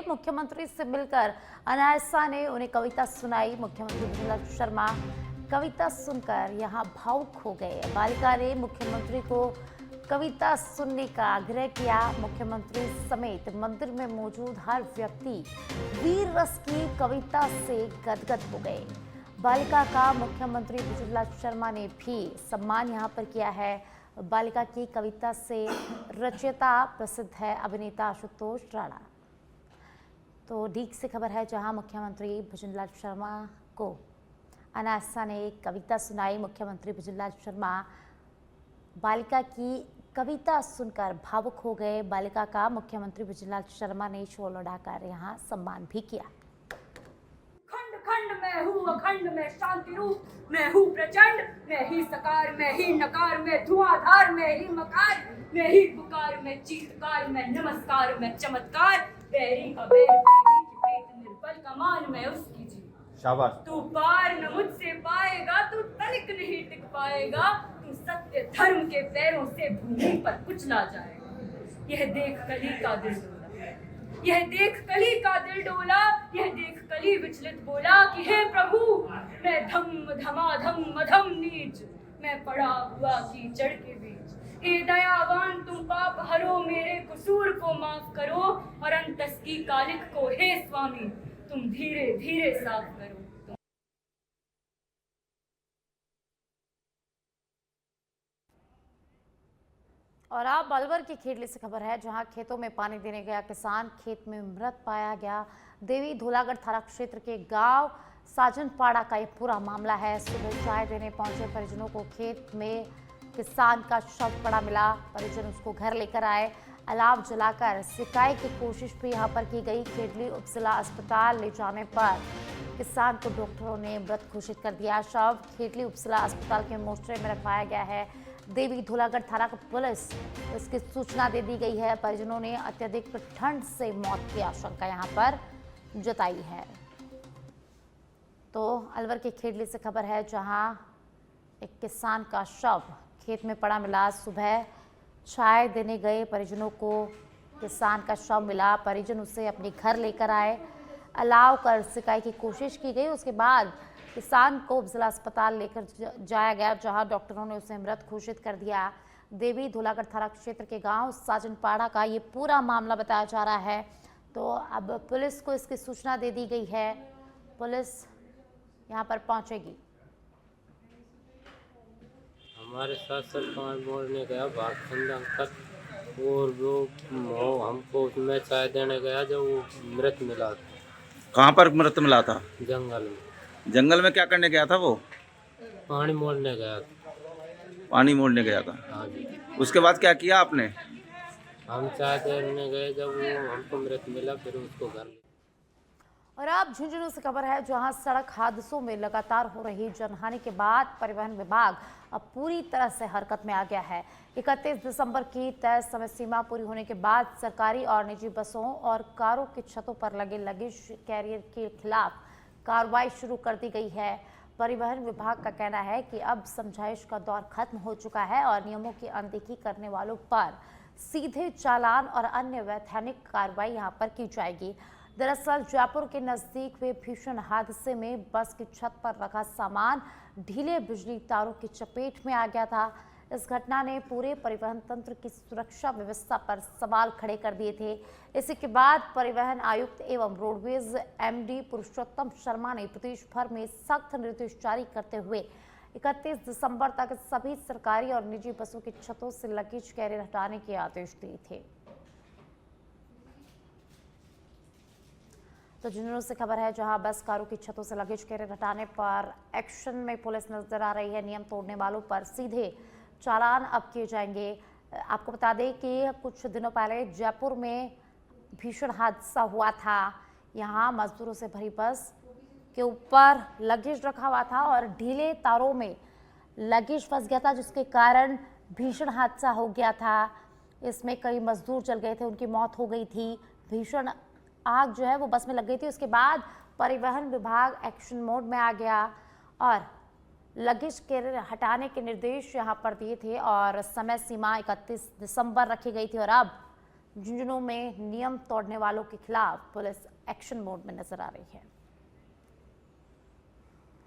मुख्यमंत्री से मिलकर अनायासा ने उन्हें कविता सुनाई। मुख्यमंत्री भजनलाल शर्मा कविता सुनकर यहां भावुक हो गए। बालिका ने मुख्यमंत्री को कविता सुनने का आग्रह किया। मुख्यमंत्री समेत मंदिर में मौजूद हर व्यक्ति वीर रस की कविता से गदगद हो गए। बालिका का मुख्यमंत्री भजनलाल शर्मा ने भी सम्मान यहां पर किया है। बालिका की कविता से रचयिता प्रसिद्ध है अभिनेता आशुतोष राणा। तो डीग से खबर है जहां मुख्यमंत्री भजनलाल शर्मा को अनायासा ने कविता सुनाई। मुख्यमंत्री भजनलाल शर्मा बालिका की कविता सुनकर भावुक हो गए। बालिका का मुख्यमंत्री भजनलाल शर्मा ने शोल उड़ाकर यहाँ सम्मान भी किया। खंड खंड में हूँ अखंड में शांति रूप में हूँ प्रचंड में ही सकार में ही नकार में धुआंधार में ही मकार में ही पुकार में चीतकार में नमस्कार में चमत्कार बैरी का बैर प्रेमी की प्रीत निर्बल का मान में उसकी जी। शाबाश। तू पार न मुझसे पाएगा, तू तनिक नहीं टिक पाएगा, तू सत्य धर्म के पैरों से भूमि पर कुचला जाएगा। यह देख कली का दिल डोला, यह देख कली का दिल डोला, यह देख कली विचलित बोला कि हे प्रभु मैं धम धमाधम मधम नीच, मैं पड़ा हुआ कीचड़ के बीच। हे दयावान तुम पाप हरो, मेरे कसूर को माफ करो और अंतस की कालिक को हे स्वामी तुम धीरे धीरे साफ करो। और अब अलवर की खेड़ली से खबर है जहां खेतों में पानी देने गया किसान खेत में मृत पाया गया। देवी धोलागढ़ थाना क्षेत्र के गांव साजनपाड़ा का यह पूरा मामला है। सुबह चाय देने पहुंचे परिजनों को खेत में किसान का शव पड़ा मिला। परिजन उसको घर लेकर आए। अलाव जलाकर सिकाई की कोशिश भी यहां पर की गई। खेड़ली उपजिला अस्पताल ले जाने पर किसान को डॉक्टरों ने मृत घोषित कर दिया। शव खेड़ली उपजिला अस्पताल के मोर्चरी में रखवाया गया है। देवी धोलागढ़ थाना को पुलिस इसकी सूचना दे दी गई है। परिजनों ने अत्यधिक ठंड से मौत की आशंका यहां पर जताई है। तो अलवर के खेड़ली से खबर है जहां एक किसान का शव खेत में पड़ा मिला। सुबह चाय देने गए परिजनों को किसान का शव मिला। परिजन उसे अपने घर लेकर आए। अलाव कर सिकाई की कोशिश की गई। उसके बाद किसान को जिला अस्पताल लेकर जाया गया जहां डॉक्टरों ने उसे मृत घोषित कर दिया। देवी धोलागढ़ थाना क्षेत्र के गांव साजनपाड़ा का ये पूरा मामला बताया जा रहा है। तो अब पुलिस को इसकी सूचना दे दी गई है। पुलिस यहां पर पहुंचेगी। हमारे साथ सर पाँच बोलने गया भागखंड अंकल और वो हमको उसमें चाय देने गया जब वो मृत मिला था। कहाँ पर मृत मिला था? जंगल में। जंगल में क्या करने गया था वो? पानी मोड़ने गया था। पानी मोड़ने गया था। हाँ जी। उसके बाद क्या किया आपने? हम चाय देने गए जब वो हमको मृत मिला फिर उसको घर। और अब झुंझुनू से खबर है जहां सड़क हादसों में लगातार हो रही जनहानि के बाद परिवहन विभाग अब पूरी तरह से हरकत में आ गया है। 31 दिसंबर की तय समय सीमा पूरी होने के बाद सरकारी और निजी बसों और कारों की छतों पर लगे लगेज कैरियर के खिलाफ कार्रवाई शुरू कर दी गई है। परिवहन विभाग का कहना है कि अब समझाइश का दौर खत्म हो चुका है और नियमों की अनदेखी करने वालों पर सीधे चालान और अन्य वैधानिक कार्रवाई यहां पर की जाएगी। दरअसल जयपुर के नजदीक हुए भीषण हादसे में बस की छत पर रखा सामान ढीले बिजली तारों की चपेट में आ गया था। इस घटना ने पूरे परिवहन तंत्र की सुरक्षा व्यवस्था पर सवाल खड़े कर दिए थे। इसी के बाद परिवहन आयुक्त एवं रोडवेज एमडी पुरुषोत्तम शर्मा ने प्रदेश भर में सख्त निर्देश जारी करते हुए 31 दिसंबर तक सभी सरकारी और निजी बसों की छतों से लगेज कैरियर हटाने के आदेश दिए थे। तो झुंझुनू से खबर है जहां बस कारों की छतों से लगेज कैरियर हटाने पर एक्शन में पुलिस नजर आ रही है। नियम तोड़ने वालों पर सीधे चालान अब किए जाएंगे। आपको बता दें कि कुछ दिनों पहले जयपुर में भीषण हादसा हुआ था। यहां मजदूरों से भरी बस के ऊपर लगेज रखा हुआ था और ढीले तारों में लगेज फंस गया था जिसके कारण भीषण हादसा हो गया था। इसमें कई मजदूर जल गए थे, उनकी मौत हो गई थी। भीषण आग जो है वो बस में लग गई थी। उसके बाद परिवहन विभाग एक्शन मोड में आ गया और लगेज कैरियर हटाने के निर्देश यहां पर दिए थे और समय सीमा 31 दिसंबर रखी गई थी और अब झुंझुनू में नियम तोड़ने वालों के खिलाफ पुलिस एक्शन मोड में नजर आ रही है।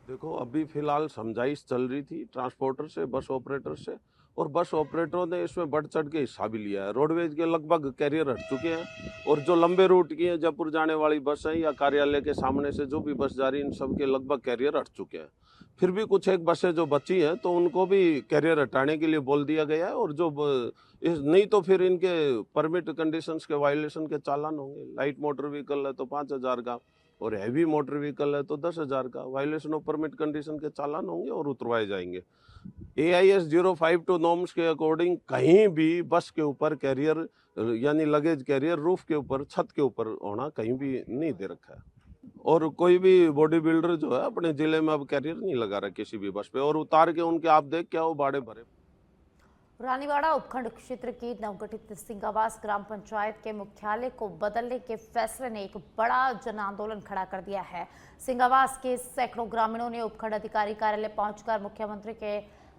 देखो, अभी फिलहाल समझाइश चल रही थी ट्रांसपोर्टर से, बस ऑपरेटर से, और बस ऑपरेटरों ने इसमें बढ़ चढ़ के हिस्सा भी लिया है। रोडवेज के लगभग कैरियर हट चुके हैं, और जो लंबे रूट की हैं, जयपुर जाने वाली बस हैं या कार्यालय के सामने से जो भी बस जा रही है, इन सब के लगभग कैरियर हट चुके हैं। फिर भी कुछ एक बसें जो बची हैं तो उनको भी कैरियर हटाने के लिए बोल दिया गया है, और जो नहीं तो फिर इनके परमिट कंडीशंस के वायलेशन के चालान होंगे। लाइट मोटर व्हीकल है तो 5,000 का, और हैवी मोटर व्हीकल है तो 10,000 का वायलेशन ऑफ परमिट कंडीशन के चालान होंगे और उतरवाए जाएंगे। AIS 052 नॉर्म्स के अकॉर्डिंग कहीं भी बस के ऊपर कैरियर यानी लगेज कैरियर रूफ के ऊपर, छत के ऊपर होना कहीं भी नहीं दे रखा है। और कोई भी बॉडी बिल्डर जो है अपने जिले में अब कैरियर नहीं लगा रहा किसी भी बस पे, और उतार के उनके आप देख क्या वो बाड़े भरे। रानीवाड़ा उपखंड क्षेत्र की नवगठित सिंगावास ग्राम पंचायत के मुख्यालय को बदलने के फैसले ने एक बड़ा जन आंदोलन खड़ा कर दिया है। सिंगावास के सैकड़ों ग्रामीणों ने उपखंड अधिकारी कार्यालय पहुंचकर मुख्यमंत्री के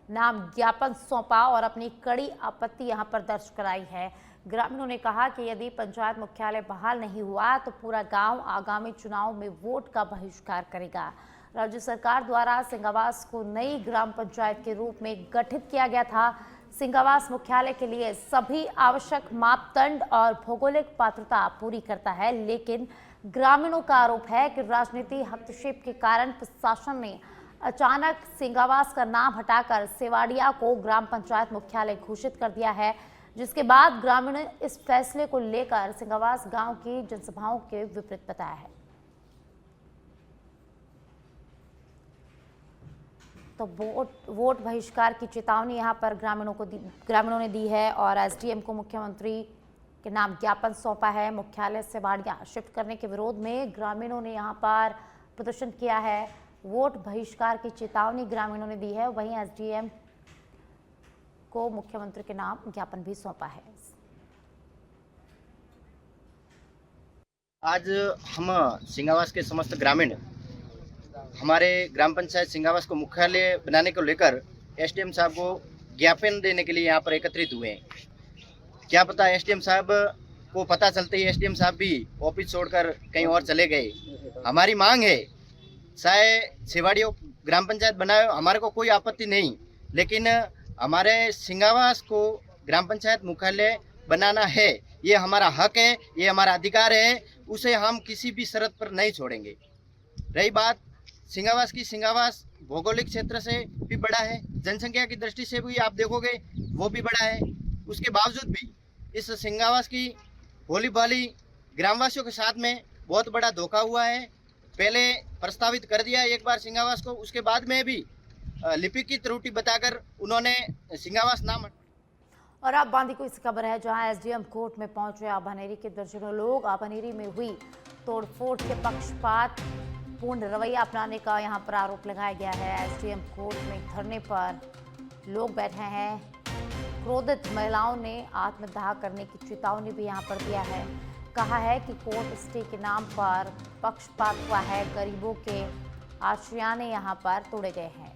नाम ज्ञापन सौंपा और अपनी कड़ी आपत्ति यहां पर दर्ज कराई है। ग्रामीणों ने कहा कि यदि पंचायत मुख्यालय बहाल नहीं हुआ तो पूरा गांव आगामी चुनाव में वोट का बहिष्कार करेगा। राज्य सरकार द्वारा सिंगावास को नई ग्राम पंचायत के रूप में गठित किया गया था। सिंगावास मुख्यालय के लिए सभी आवश्यक मापदंड और भौगोलिक पात्रता पूरी करता है, लेकिन ग्रामीणों का आरोप है कि राजनीति हस्तक्षेप के कारण प्रशासन ने अचानक सिंगावास का नाम हटाकर सेवाड़िया को ग्राम पंचायत मुख्यालय घोषित कर दिया है, जिसके बाद ग्रामीणों ने इस फैसले को लेकर सिंगावास गांव की जनसभाओं के विपरीत बताया है। तो वोट बहिष्कार की चेतावनी यहां पर ग्रामीणों ने दी है और SDM को मुख्यमंत्री के नाम ज्ञापन सौंपा है। मुख्यालय सेवाड़िया शिफ्ट करने के विरोध में ग्रामीणों ने यहां पर प्रदर्शन किया है। वोट बहिष्कार की चेतावनी ग्रामीणों ने दी है, वहीं SDM को मुख्यमंत्री के नाम ज्ञापन भी सौंपा है। आज हम सिंगावास के समस्त ग्रामीण हमारे ग्राम पंचायत सिंगावास को मुख्यालय बनाने को लेकर SDM साहब को ज्ञापन देने के लिए यहाँ पर एकत्रित हुए हैं। क्या पता SDM साहब को पता चलते ही SDM साहब भी ऑफिस छोड़कर कहीं और चले गए। हमारी मांग है चाहे सेवाड़ियों ग्राम पंचायत बनाए, हमारे को कोई आपत्ति नहीं, लेकिन हमारे सिंगावास को ग्राम पंचायत मुख्यालय बनाना है, ये हमारा हक है, ये हमारा अधिकार है, उसे हम किसी भी शर्त पर नहीं छोड़ेंगे। रही बात सिंगावास की, सिंगावास भौगोलिक क्षेत्र से भी बड़ा है, जनसंख्या की दृष्टि से भी आप देखोगे वो भी बड़ा है। उसके बावजूद भी इस सिंगावास की भोली भाली ग्रामवासियों के साथ में बहुत बड़ा धोखा हुआ है। पहले प्रस्तावित कर दिया एक बार सिंगावास को, उसके बाद में भी लिपिक की त्रुटि बताकर उन्होंने सिंगावास नाम। और अब बांदी को इस खबर है जहां SDM कोर्ट में पहुंचे आभानेरी के दर्जनों लोग। आभानेरी में हुई तोड़फोड़ के पक्षपात पूर्ण रवैया अपनाने का यहां पर आरोप लगाया गया है। SDM कोर्ट में धरने पर लोग बैठे हैं। क्रोधित महिलाओं ने आत्मदाह करने की चेतावनी भी यहां पर दिया है। कहा है कि कोर्ट स्टे के नाम पर पक्षपात हुआ है, गरीबों के आशियाने यहां पर तोड़े गए हैं।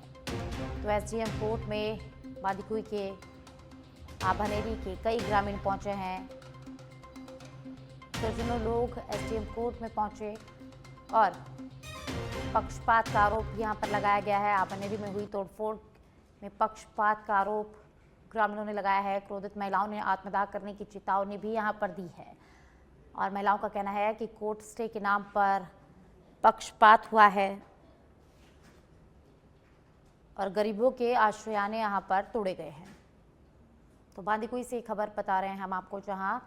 तो SDM कोर्ट में बांदीकुई के आभानेरी के कई ग्रामीण पहुंचे हैं। दर्जनों लोग SDM कोर्ट में पहुंचे और पक्षपात का आरोप यहां पर लगाया गया है। आभानेरी में हुई तोड़फोड़ में पक्षपात का आरोप ग्रामीणों ने लगाया है। क्रोधित महिलाओं ने आत्मदाह करने की चेतावनी भी यहां पर दी है और महिलाओं का कहना है कि कोर्ट स्टे के नाम पर पक्षपात हुआ है और गरीबों के आश्रयाने यहां पर तोड़े गए हैं। तो बांदीकुई से खबर बता रहे हैं हम आपको, जहां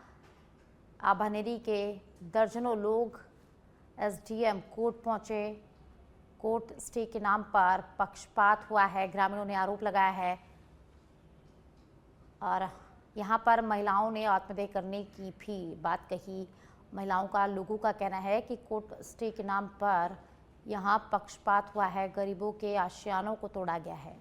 आभानेरी के दर्जनों लोग SDM कोर्ट पहुंचे। कोर्ट स्टे के नाम पर पक्षपात हुआ है, ग्रामीणों ने आरोप लगाया है और यहां पर महिलाओं ने आत्मदाह करने की भी बात कही। महिलाओं का, लोगों का कहना है कि कोर्ट स्टे के नाम पर यहां पक्षपात हुआ है, गरीबों के आशियानों को तोड़ा गया है।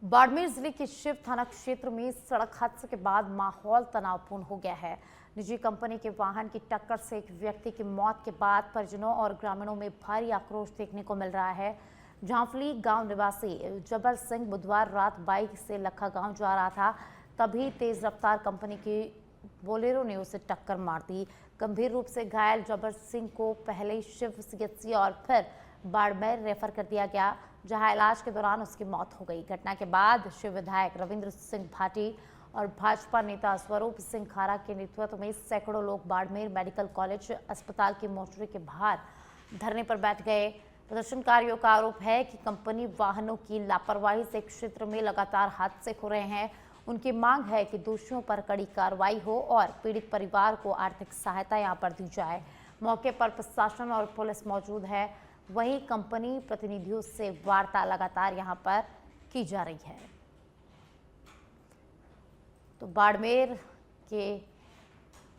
बाड़मेर जिले के शिव थाना क्षेत्र में सड़क हादसे के बाद माहौल तनावपूर्ण हो गया है। निजी कंपनी के वाहन की टक्कर से एक व्यक्ति की मौत के बाद परिजनों और ग्रामीणों में भारी आक्रोश देखने को मिल रहा है। झांफली गांव निवासी जबर सिंह बुधवार रात बाइक से लखा गांव जा रहा था, तभी तेज रफ्तार कंपनी की बोलेरो ने उसे टक्कर मार दी। गंभीर रूप से घायल जबर सिंह को पहले शिव सीएचसी और फिर बाड़मेर रेफर कर दिया गया, जहां इलाज के दौरान उसकी मौत हो गई। घटना के बाद शिव विधायक रविंद्र सिंह भाटी और भाजपा नेता स्वरूप सिंह खारा के नेतृत्व में सैकड़ों लोग बाड़मेर मेडिकल कॉलेज अस्पताल की मोर्चरी के बाहर धरने पर बैठ गए। प्रदर्शनकारियों का आरोप है कि कंपनी वाहनों की लापरवाही से क्षेत्र में लगातार हादसे हो रहे हैं। उनकी मांग है कि दोषियों पर कड़ी कार्रवाई हो और पीड़ित परिवार को आर्थिक सहायता यहां पर दी जाए। मौके पर प्रशासन और पुलिस मौजूद है, वहीं कंपनी प्रतिनिधियों से वार्ता लगातार यहां पर की जा रही है। तो बाड़मेर के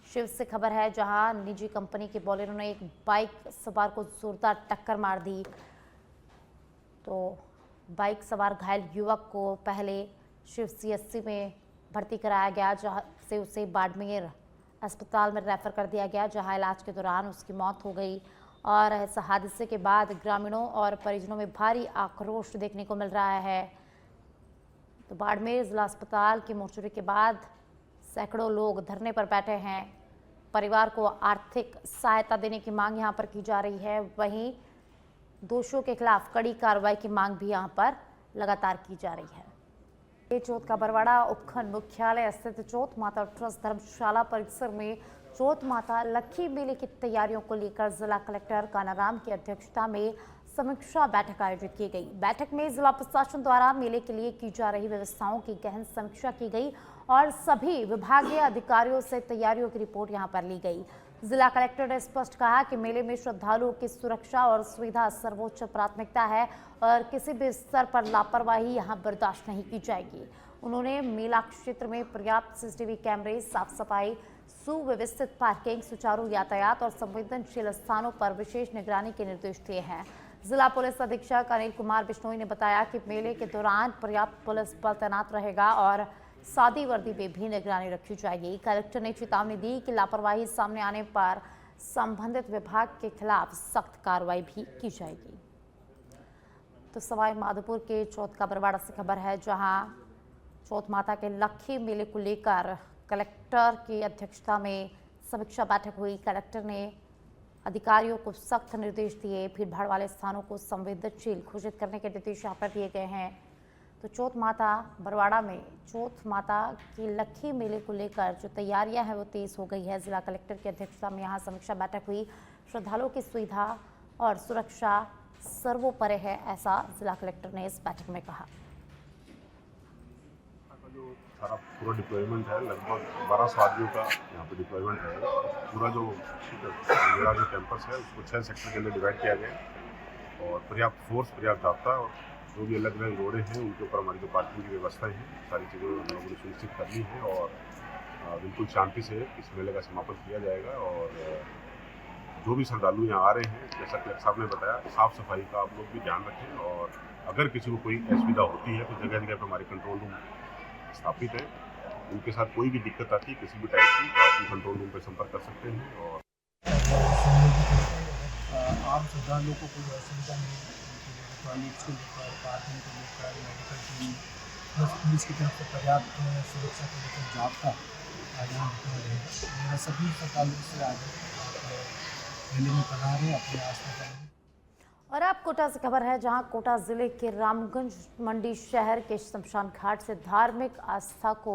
शिव से खबर है, जहां निजी कंपनी के बोलेरो ने एक बाइक सवार को जोरदार टक्कर मार दी। तो बाइक सवार घायल युवक को पहले शिव सीएचसी में भर्ती कराया गया, जहां से उसे बाड़मेर अस्पताल में रेफर कर दिया गया, जहां इलाज के दौरान उसकी मौत हो गई। और इस हादसे के बाद ग्रामीणों और परिजनों में भारी आक्रोश देखने को मिल रहा है। तो बाड़मेर जिला अस्पताल की मोर्चरी के बाद सैकड़ों लोग धरने पर बैठे हैं। परिवार को आर्थिक सहायता देने की मांग यहां पर की जा रही है, वहीं दोषियों के खिलाफ कड़ी कार्रवाई की मांग भी यहां पर लगातार की जा रही है। चौथ का बरवाड़ा उपखंड मुख्यालय स्थित चौथ माता ट्रस्ट धर्मशाला परिसर में चौथ माता लक्खी मेले की तैयारियों को लेकर जिला कलेक्टर कानाराम की अध्यक्षता में समीक्षा बैठक आयोजित की गई। बैठक में जिला प्रशासन द्वारा मेले के लिए की जा रही व्यवस्थाओं की गहन समीक्षा की गई और सभी विभागीय अधिकारियों से तैयारियों की रिपोर्ट यहां पर ली गई। जिला कलेक्टर ने स्पष्ट कहा कि मेले में श्रद्धालुओं की सुरक्षा और सुविधा सर्वोच्च प्राथमिकता है और किसी भी स्तर पर लापरवाही यहां बर्दाश्त नहीं की जाएगी। उन्होंने मेला क्षेत्र में पर्याप्त सीसीटीवी कैमरे, साफ सफाई, सुव्यवस्थित पार्किंग, सुचारू यातायात और संवेदनशील स्थानों पर विशेष निगरानी के निर्देश दिए हैं। जिला पुलिस अधीक्षक अनिल कुमार बिश्नोई ने बताया कि मेले के दौरान पर्याप्त पुलिस बल तैनात रहेगा और सादी वर्दी में भी निगरानी रखी जाएगी। कलेक्टर ने चेतावनी दी कि लापरवाही सामने आने पर संबंधित विभाग के खिलाफ सख्त कार्रवाई भी की जाएगी। तो सवाई माधोपुर के चौथ का बरवाड़ा से खबर है, जहां चौथ माता के लक्खी मेले को लेकर कलेक्टर की अध्यक्षता में समीक्षा बैठक हुई। कलेक्टर ने अधिकारियों को सख्त निर्देश दिए। भीड़भाड़ वाले स्थानों को संवेदनशील घोषित करने के निर्देश यहाँ पर दिए गए हैं। तो चौथ माता बरवाड़ा में चौथ माता की लक्खी मेले को लेकर जो तैयारियां हैं वो तेज हो गई है। जिला कलेक्टर की अध्यक्षता में यहाँ समीक्षा बैठक हुई। श्रद्धालुओं की सुविधा और सुरक्षा सर्वोपरि है, ऐसा जिला कलेक्टर ने इस बैठक में कहा। सारा पूरा डिप्लॉयमेंट है, लगभग 1200 आदमियों का यहाँ पे डिप्लॉयमेंट है। पूरा जो मेरा जो कैंपस है उसको 6 सेक्टर के अंदर डिवाइड किया गया है और पर्याप्त फोर्स, पर्याप्त जाब्ता और जो भी अलग अलग रोडें हैं उनके ऊपर हमारी जो पार्किंग की व्यवस्था है, सारी चीज़ें हम लोगों ने सुनिश्चित करनी है और बिल्कुल शांति से इस मेले का समापन किया जाएगा। और जो भी श्रद्धालु यहाँ आ रहे हैं, जैसा कलेक्टर साहब ने बताया, साफ़ सफाई का आप लोग भी ध्यान रखें और अगर किसी को कोई असुविधा होती है तो जगह जगह पर हमारे कंट्रोल रूम स्थापित है। उनके साथ कोई भी दिक्कत आती है किसी भी टाइप की तो आप कंट्रोल रूम पर संपर्क कर सकते हैं। और आम श्रद्धालुओं को कोई असुविधा नहीं है, टॉयलेट्स को लेकर, पार्किंग को लेकर, मेडिकल टीम, बस पुलिस की तरफ से पर्याप्त सुरक्षा को लेकर जाब्ता यहाँ रहेगा। मेरा सभी श्रद्धालुओं से आगे मेले में पधारें, अपने आस्था करें। और अब कोटा से खबर है, जहां कोटा जिले के रामगंज मंडी शहर के शमशान घाट से धार्मिक आस्था को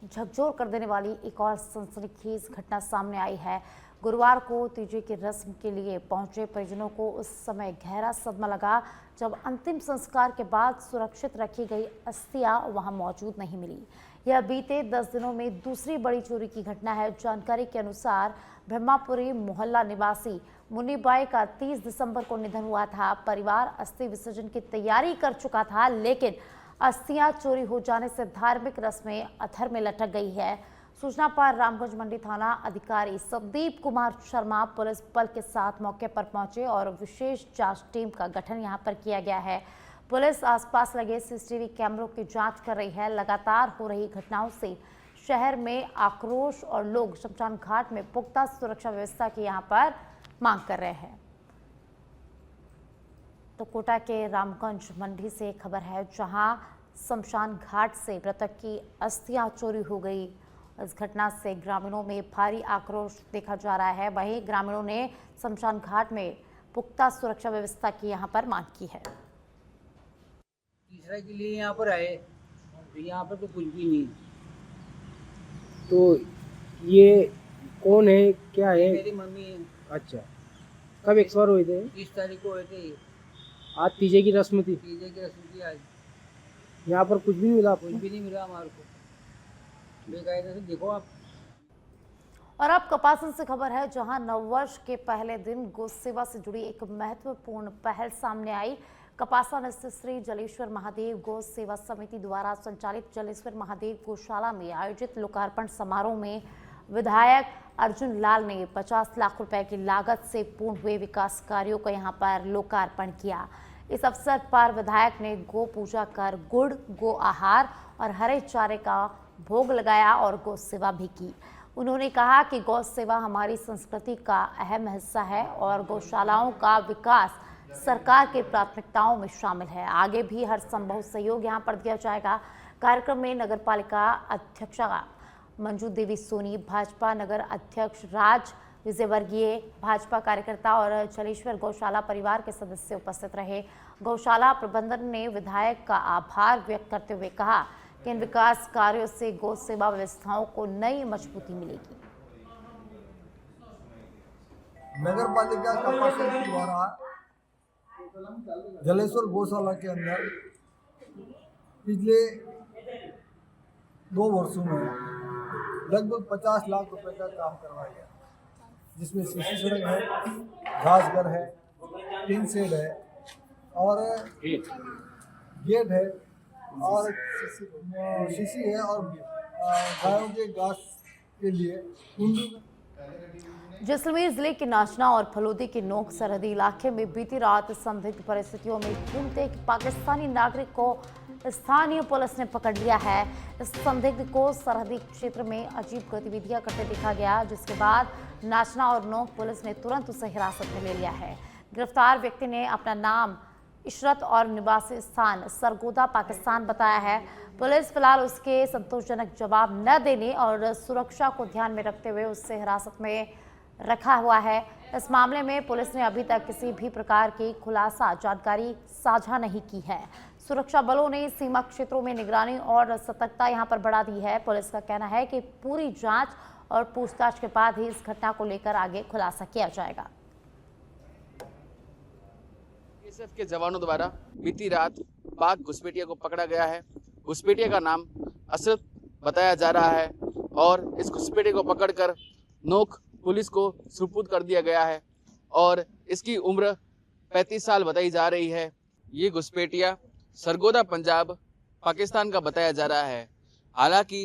झकझोर कर देने वाली एक और सनसनीखेज घटना सामने आई है। गुरुवार को तीजे की रस्म के लिए पहुंचे परिजनों को उस समय गहरा सदमा लगा जब अंतिम संस्कार के बाद सुरक्षित रखी गई अस्थियां वहां मौजूद नहीं मिली। यह बीते 10 दिनों में दूसरी बड़ी चोरी की घटना है। जानकारी के अनुसार ब्रह्मापुरी मोहल्ला निवासी मुन्नीबाई का 30 दिसंबर को निधन हुआ था। परिवार अस्थि विसर्जन की तैयारी कर चुका था, लेकिन अस्थियां चोरी हो जाने से धार्मिक रस्में अधर में लटक गई है। सूचना पर रामगंज मंडी थाना अधिकारी संदीप कुमार शर्मा पुलिस बल के साथ मौके पर पहुंचे और विशेष जांच टीम का गठन यहां पर किया गया है। पुलिस आसपास लगे सीसीटीवी कैमरों की जांच कर रही है। लगातार हो रही घटनाओं से शहर में आक्रोश और लोग शमशान घाट में पुख्ता सुरक्षा व्यवस्था की यहां पर मांग कर रहे हैं। तो कोटा के रामगंज मंडी से खबर है, जहां शमशान घाट से मृतक की अस्थियां चोरी हो गई। इस घटना से ग्रामीणों में भारी आक्रोश देखा जा रहा है। वहीं ग्रामीणों ने शमशान घाट में पुख्ता सुरक्षा व्यवस्था की यहां पर मांग की है। तीसरा के लिए यहाँ पर आए तो यहाँ पर तो कुछ भी नहीं। तो ये कौन है, क्या है? मेरी मम्मी है। अच्छा, कब एक्सपायर हुए थे? 30 तारीख को हुए थे। आज तीजे की रस्म थी। तीजे की रस्म की आज। यहाँ पर कुछ भी नहीं मिला आपको? कुछ भी नहीं मिला हमारे को, बेकायदा से देखो आप। और अब कपासन से खबर है, जहां नववर्ष के पहले दिन गौ सेवा से जुड़ी एक महत्वपूर्ण पहल सामने आई। कपासन स्थित श्री जलेश्वर महादेव गौ सेवा समिति द्वारा संचालित जलेश्वर महादेव गौशाला में आयोजित लोकार्पण समारोह में विधायक अर्जुन लाल ने 50 लाख रुपए की लागत से पूर्ण हुए विकास कार्यों का यहां पर लोकार्पण किया। इस अवसर पर विधायक ने गौ पूजा कर गुड़, गो आहार और हरे चारे का भोग लगाया और गौ सेवा भी की। उन्होंने कहा कि गौ सेवा हमारी संस्कृति का अहम हिस्सा है और गौशालाओं का विकास सरकार की प्राथमिकताओं में शामिल है। आगे भी हर संभव सहयोग यहां पर दिया जाएगा। कार्यक्रम में नगर पालिका अध्यक्षा मंजू देवी सोनी, भाजपा नगर अध्यक्ष राज विजयवर्गीय, भाजपा कार्यकर्ता और जलेश्वर गौशाला परिवार के सदस्य उपस्थित रहे। गौशाला प्रबंधन ने विधायक का आभार व्यक्त करते हुए कहा कि इन विकास कार्यों से गौ सेवा व्यवस्थाओं को नई मजबूती मिलेगी। नगर पालिका कपासन द्वारा जलेश्वर गौशाला के अंदर पिछले 2 वर्षों में लगभग 50 लाख रुपए का काम करवाया गया, जिसमें सीसी सड़क है, घास घर है, टीन शेड है और गेट है और शीशी है और गायों के घास के लिए कुंडी। जैसलमेर जिले के नाचना और फलोदी के नोक सरहदी इलाके में बीती रात संदिग्ध परिस्थितियों में घूमते एक पाकिस्तानी नागरिक को स्थानीय पुलिस ने पकड़ लिया है। इस संदिग्ध को सरहदी क्षेत्र में अजीब गतिविधियां करते देखा गया, जिसके बाद नाचना और नोक पुलिस ने तुरंत उसे हिरासत में ले लिया है। गिरफ्तार व्यक्ति ने अपना नाम इशरत और निवासी स्थान सरगोदा पाकिस्तान बताया है। पुलिस फिलहाल उसके संतोषजनक जवाब न देने और सुरक्षा को ध्यान में रखते हुए उससे हिरासत में रखा हुआ है। इस मामले में पुलिस ने अभी तक किसी भी प्रकार की खुलासा जानकारी साझा नहीं की है। सुरक्षा बलों ने सीमा क्षेत्रों में निगरानी और सतर्कता यहां पर बढ़ा दी है। पुलिस का कहना है कि पूरी जांच और पूछताछ के बाद ही इस घटना को लेकर आगे खुलासा किया जाएगा। बीएसएफ के जवानों द्वारा बीती रात पाक घुसपैठिया को पकड़ा गया है। घुसपैठिया का नाम असरत बताया जा रहा है और इस घुसपैठिया को पकड़कर नोक पुलिस को सुपुर्द कर दिया गया है और इसकी उम्र 35 साल बताई जा रही है। ये घुसपैठिया सरगोदा पंजाब पाकिस्तान का बताया जा रहा है। हालांकि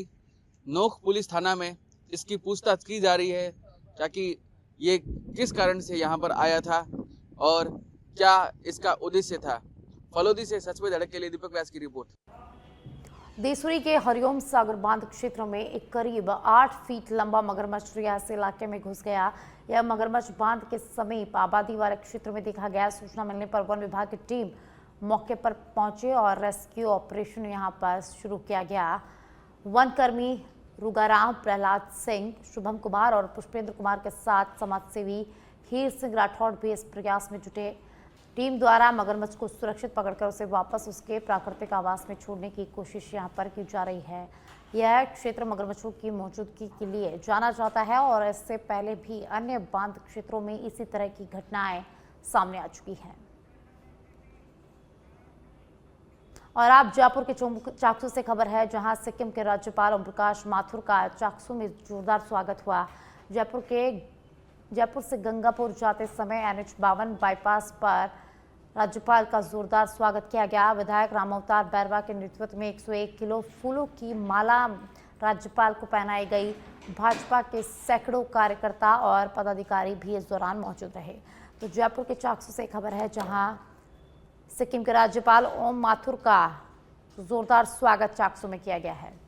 नोक पुलिस थाना में इसकी पूछताछ की जा रही है ताकि ये किस कारण से यहाँ पर आया था और क्या इसका उद्देश्य था। फलोदी से सच में धड़क के लिए दीपक व्यास की रिपोर्ट। देसुरी के हरिओम सागर बांध क्षेत्र में एक करीब 8 फीट लंबा मगरमच्छ रियास इलाके में घुस गया। यह मगरमच्छ बांध के समीप आबादी वाले क्षेत्र में देखा गया। सूचना मिलने पर वन विभाग की टीम मौके पर पहुंचे और रेस्क्यू ऑपरेशन यहां पर शुरू किया गया। वन कर्मी रुगाराम, प्रहलाद सिंह, शुभम कुमार और पुष्पेंद्र कुमार के साथ समाजसेवी हीर सिंह राठौड़ भी इस प्रयास में जुटे। टीम द्वारा मगरमच्छ को सुरक्षित पकड़कर उसे वापस उसके प्राकृतिक आवास में छोड़ने की कोशिश यहां पर की जा रही है। यह क्षेत्र मगरमच्छों की मौजूदगी के लिए जाना जाता है और इससे पहले भी अन्य बांध क्षेत्रों में इसी तरह की घटनाएं सामने आ चुकी हैं। और आप जयपुर के चाकसू से खबर है, जहां सिक्किम के राज्यपाल ओम प्रकाश माथुर का चाकसू में जोरदार स्वागत हुआ। जयपुर से गंगापुर जाते समय NH-52 बाईपास पर राज्यपाल का जोरदार स्वागत किया गया। विधायक रामावतार बैरवा के नेतृत्व में 101 किलो फूलों की माला राज्यपाल को पहनाई गई। भाजपा के सैकड़ों कार्यकर्ता और पदाधिकारी भी इस दौरान मौजूद रहे। तो जयपुर के चाकसू से खबर है, जहां सिक्किम के राज्यपाल ओम माथुर का जोरदार स्वागत चाकसू में किया गया है।